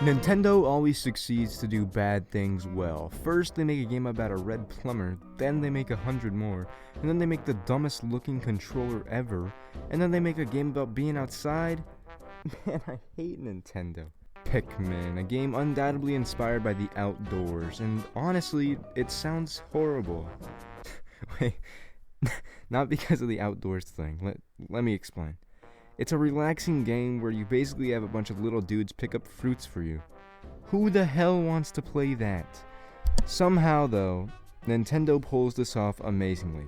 Nintendo always succeeds to do bad things well. First, they make a game about a red plumber, then they make 100 more, and then they make the dumbest looking controller ever, and then they make a game about being outside. Man, I hate Nintendo. Pikmin, a game undoubtedly inspired by the outdoors, and honestly, it sounds horrible. Wait, not because of the outdoors thing. Let me explain. It's a relaxing game where you basically have a bunch of little dudes pick up fruits for you. Who the hell wants to play that? Somehow, though, Nintendo pulls this off amazingly.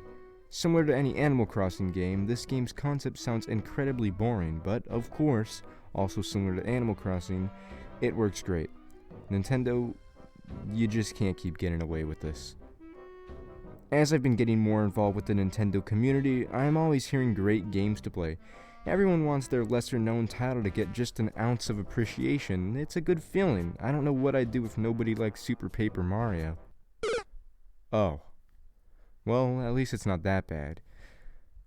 Similar to any Animal Crossing game, this game's concept sounds incredibly boring, but of course, also similar to Animal Crossing, it works great. Nintendo, you just can't keep getting away with this. As I've been getting more involved with the Nintendo community, I'm always hearing great games to play. Everyone wants their lesser-known title to get just an ounce of appreciation. It's a good feeling. I don't know what I'd do if nobody liked Super Paper Mario. Oh. Well, at least it's not that bad.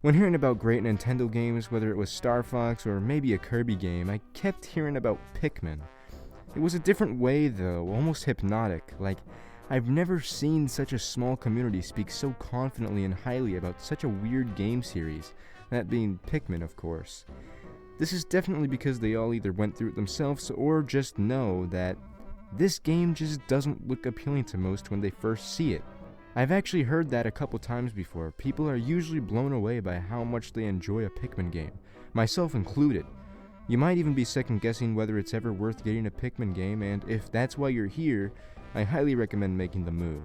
When hearing about great Nintendo games, whether it was Star Fox or maybe a Kirby game, I kept hearing about Pikmin. It was a different way, though, almost hypnotic. Like, I've never seen such a small community speak so confidently and highly about such a weird game series. That being Pikmin, of course. This is definitely because they all either went through it themselves or just know that this game just doesn't look appealing to most when they first see it. I've actually heard that a couple times before. People are usually blown away by how much they enjoy a Pikmin game, myself included. You might even be second guessing whether it's ever worth getting a Pikmin game, and if that's why you're here, I highly recommend making the move.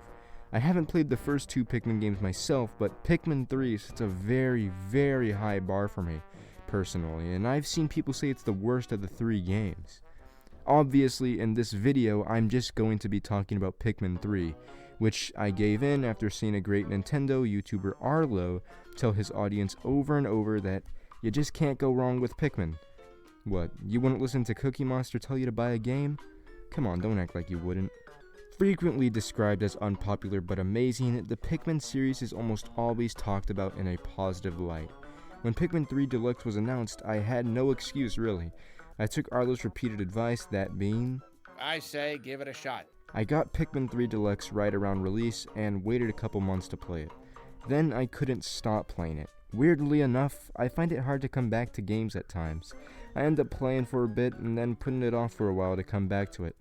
I haven't played the first two Pikmin games myself, but Pikmin 3 sets a very, very high bar for me, personally, and I've seen people say it's the worst of the three games. Obviously, in this video, I'm just going to be talking about Pikmin 3, which I gave in after seeing a great Nintendo YouTuber Arlo tell his audience over and over that you just can't go wrong with Pikmin. What, you wouldn't listen to Cookie Monster tell you to buy a game? Come on, don't act like you wouldn't. Frequently described as unpopular but amazing, the Pikmin series is almost always talked about in a positive light. When Pikmin 3 Deluxe was announced, I had no excuse really. I took Arlo's repeated advice, that being, I say give it a shot. I got Pikmin 3 Deluxe right around release and waited a couple months to play it. Then I couldn't stop playing it. Weirdly enough, I find it hard to come back to games at times. I end up playing for a bit and then putting it off for a while to come back to it.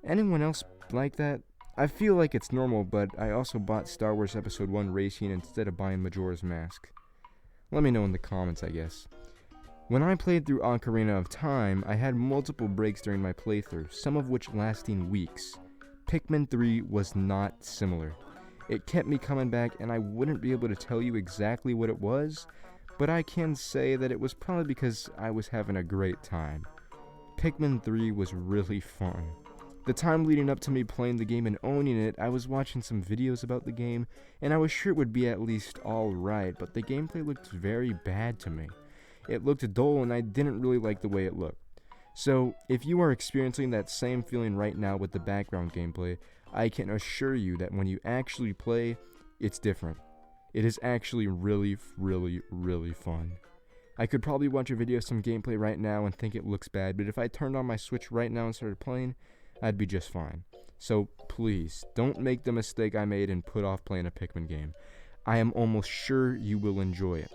Anyone else like that? I feel like it's normal, but I also bought Star Wars Episode 1 Racing instead of buying Majora's Mask. Let me know in the comments, I guess. When I played through Ocarina of Time, I had multiple breaks during my playthrough, some of which lasting weeks. Pikmin 3 was not similar. It kept me coming back, and I wouldn't be able to tell you exactly what it was, but I can say that it was probably because I was having a great time. Pikmin 3 was really fun. The time leading up to me playing the game and owning it, I was watching some videos about the game, and I was sure it would be at least alright, but the gameplay looked very bad to me. It looked dull, and I didn't really like the way it looked. So, if you are experiencing that same feeling right now with the background gameplay, I can assure you that when you actually play, it's different. It is actually really, really, really fun. I could probably watch a video of some gameplay right now and think it looks bad, but if I turned on my Switch right now and started playing, I'd be just fine. So please, don't make the mistake I made and put off playing a Pikmin game. I am almost sure you will enjoy it.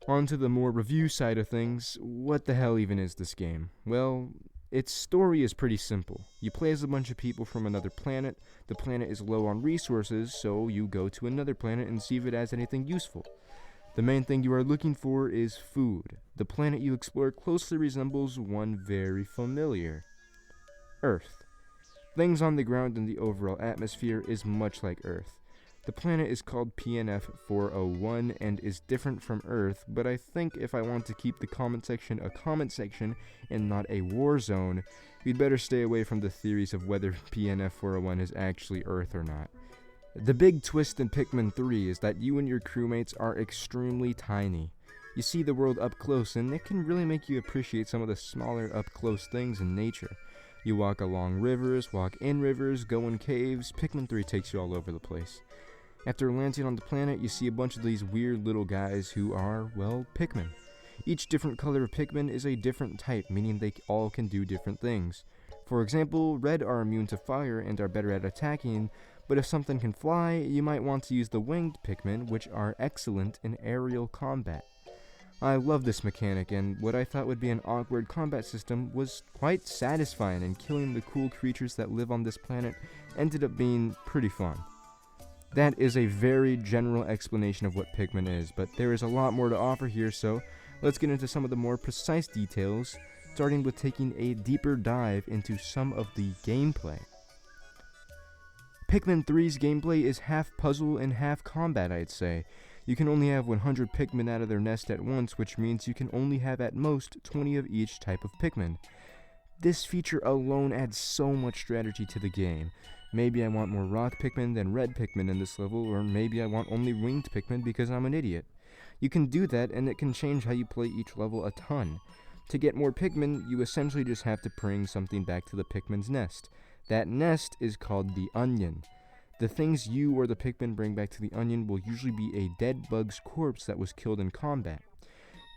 On to the more review side of things, what the hell even is this game? Well, its story is pretty simple. You play as a bunch of people from another planet, the planet is low on resources, so you go to another planet and see if it has anything useful. The main thing you are looking for is food. The planet you explore closely resembles one very familiar: Earth. Things on the ground and the overall atmosphere is much like Earth. The planet is called PNF 401 and is different from Earth, but I think if I want to keep the comment section a comment section and not a war zone, we'd better stay away from the theories of whether PNF 401 is actually Earth or not. The big twist in Pikmin 3 is that you and your crewmates are extremely tiny. You see the world up close, and it can really make you appreciate some of the smaller up-close things in nature. You walk along rivers, walk in rivers, go in caves. Pikmin 3 takes you all over the place. After landing on the planet, you see a bunch of these weird little guys who are, well, Pikmin. Each different color of Pikmin is a different type, meaning they all can do different things. For example, red are immune to fire and are better at attacking, but if something can fly, you might want to use the winged Pikmin, which are excellent in aerial combat. I love this mechanic, and what I thought would be an awkward combat system was quite satisfying, and killing the cool creatures that live on this planet ended up being pretty fun. That is a very general explanation of what Pikmin is, but there is a lot more to offer here, so let's get into some of the more precise details, starting with taking a deeper dive into some of the gameplay. Pikmin 3's gameplay is half puzzle and half combat, I'd say. You can only have 100 Pikmin out of their nest at once, which means you can only have at most 20 of each type of Pikmin. This feature alone adds so much strategy to the game. Maybe I want more rock Pikmin than red Pikmin in this level, or maybe I want only winged Pikmin because I'm an idiot. You can do that, and it can change how you play each level a ton. To get more Pikmin, you essentially just have to bring something back to the Pikmin's nest. That nest is called the onion. The things you or the Pikmin bring back to the onion will usually be a dead bug's corpse that was killed in combat.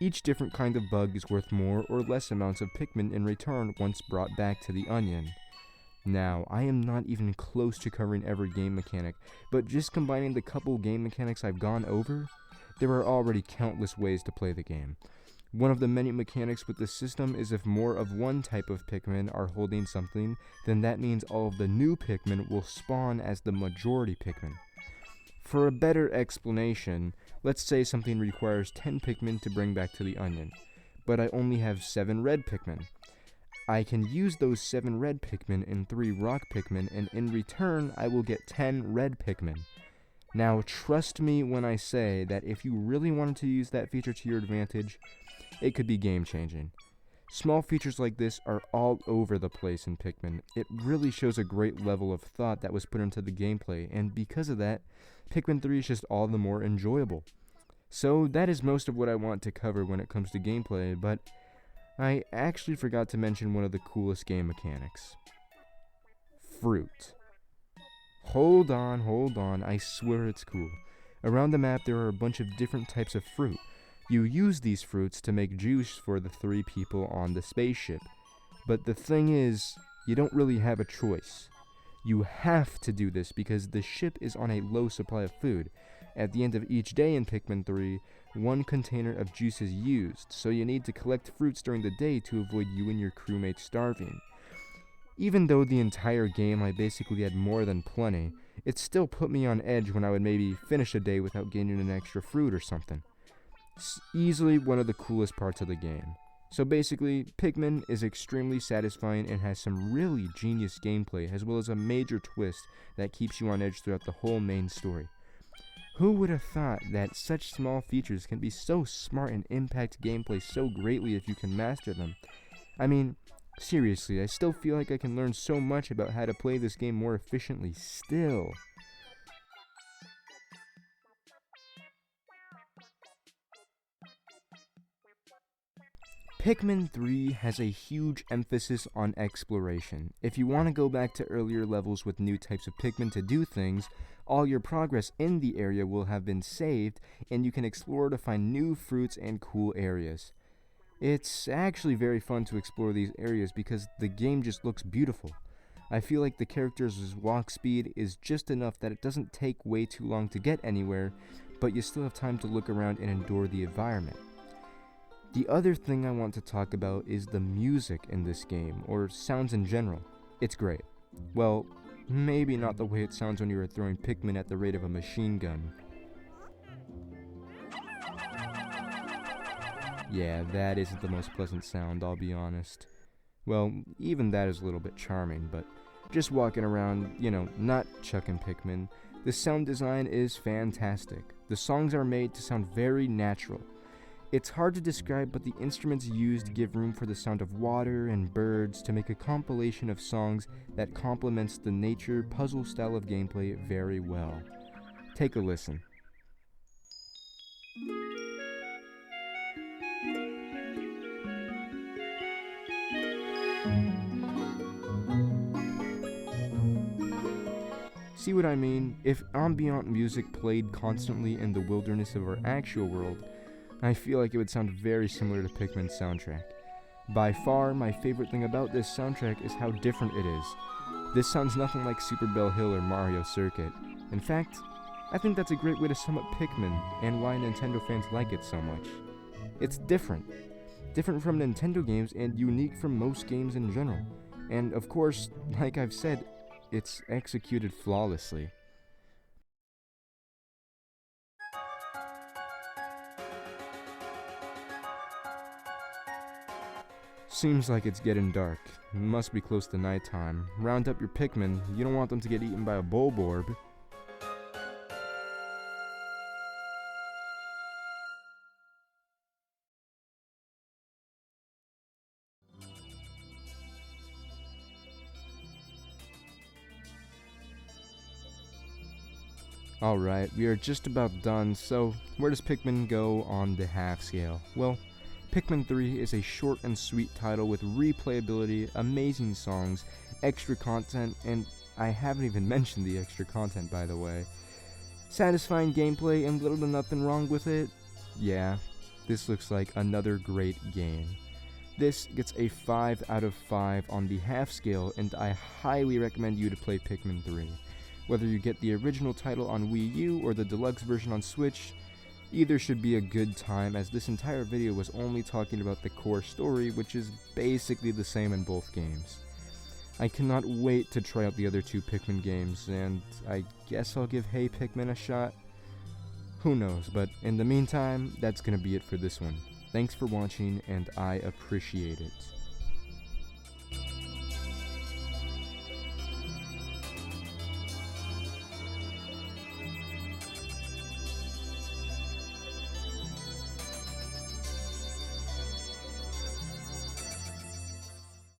Each different kind of bug is worth more or less amounts of Pikmin in return once brought back to the onion. Now, I am not even close to covering every game mechanic, but just combining the couple game mechanics I've gone over, there are already countless ways to play the game. One of the many mechanics with the system is if more of one type of Pikmin are holding something, then that means all of the new Pikmin will spawn as the majority Pikmin. For a better explanation, let's say something requires 10 Pikmin to bring back to the onion, but I only have 7 red Pikmin. I can use those 7 red Pikmin and 3 rock Pikmin, and in return I will get 10 red Pikmin. Now trust me when I say that if you really wanted to use that feature to your advantage, it could be game changing. Small features like this are all over the place in Pikmin. It really shows a great level of thought that was put into the gameplay, and because of that, Pikmin 3 is just all the more enjoyable. So that is most of what I want to cover when it comes to gameplay, but I actually forgot to mention one of the coolest game mechanics. Fruit. Hold on, I swear it's cool. Around the map there are a bunch of different types of fruit. You use these fruits to make juice for the 3 people on the spaceship. But the thing is, you don't really have a choice. You have to do this because the ship is on a low supply of food. At the end of each day in Pikmin 3, 1 container of juice is used, so you need to collect fruits during the day to avoid you and your crewmates starving. Even though the entire game I basically had more than plenty, it still put me on edge when I would maybe finish a day without gaining an extra fruit or something. It's easily one of the coolest parts of the game. So basically, Pikmin is extremely satisfying and has some really genius gameplay, as well as a major twist that keeps you on edge throughout the whole main story. Who would have thought that such small features can be so smart and impact gameplay so greatly if you can master them? I mean, seriously, I still feel like I can learn so much about how to play this game more efficiently still. Pikmin 3 has a huge emphasis on exploration. If you want to go back to earlier levels with new types of Pikmin to do things, all your progress in the area will have been saved, and you can explore to find new fruits and cool areas. It's actually very fun to explore these areas because the game just looks beautiful. I feel like the character's walk speed is just enough that it doesn't take way too long to get anywhere, but you still have time to look around and endure the environment. The other thing I want to talk about is the music in this game, or sounds in general. It's great. Well, maybe not the way it sounds when you are throwing Pikmin at the rate of a machine gun. Yeah, that isn't the most pleasant sound, I'll be honest. Well, even that is a little bit charming, but just walking around, not chucking Pikmin, the sound design is fantastic. The songs are made to sound very natural. It's hard to describe, but the instruments used give room for the sound of water and birds to make a compilation of songs that complements the nature puzzle style of gameplay very well. Take a listen. See what I mean? If ambient music played constantly in the wilderness of our actual world, I feel like it would sound very similar to Pikmin's soundtrack. By far, my favorite thing about this soundtrack is how different it is. This sounds nothing like Super Bell Hill or Mario Circuit. In fact, I think that's a great way to sum up Pikmin and why Nintendo fans like it so much. It's different. Different from Nintendo games and unique from most games in general. And of course, like I've said, it's executed flawlessly. Seems like it's getting dark. Must be close to nighttime. Round up your Pikmin, you don't want them to get eaten by a Bulborb. Alright, we are just about done, so where does Pikmin go on the half scale? Well, Pikmin 3 is a short and sweet title with replayability, amazing songs, extra content, and I haven't even mentioned the extra content, by the way. Satisfying gameplay and little to nothing wrong with it? Yeah, this looks like another great game. This gets a 5 out of 5 on the half scale, and I highly recommend you to play Pikmin 3. Whether you get the original title on Wii U or the deluxe version on Switch, either should be a good time, as this entire video was only talking about the core story, which is basically the same in both games. I cannot wait to try out the other two Pikmin games, and I guess I'll give Hey Pikmin a shot. Who knows, but in the meantime, that's gonna be it for this one. Thanks for watching, and I appreciate it.